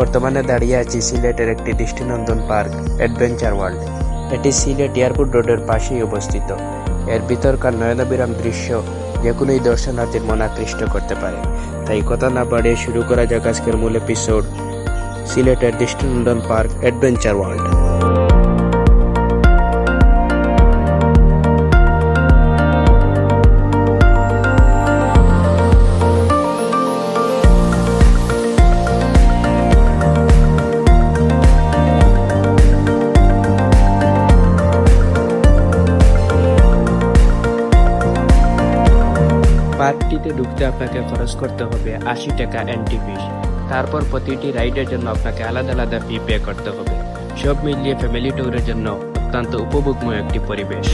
বর্তমানে দাঁড়িয়ে আছি সিলেটের একটি দৃষ্টিনন্দন পার্ক অ্যাডভেঞ্চার ওয়ার্ল্ড। এটি সিলেট এয়ারপোর্ট রোডের পাশেই অবস্থিত। এর ভিতরকার নয়নাভিরাম দৃশ্য যে কোনোই দর্শনার্থীর মন আকৃষ্ট করতে পারে। তাই কথা না বাড়িয়ে শুরু করা যাক আজকের মূল এপিসোড, সিলেটের দৃষ্টিনন্দন পার্ক অ্যাডভেঞ্চার ওয়ার্ল্ড। পার্কটিতে ঢুকতে আপনাকে খরচ করতে হবে ৮০ টাকা এন্ট্রি ফিস। তারপর প্রতিটি রাইডের জন্য আপনাকে আলাদা আলাদা ফি পে করতে হবে। সব মিলিয়ে ফ্যামিলি ট্যুরের জন্য অত্যন্ত উপভোগময় একটি পরিবেশ।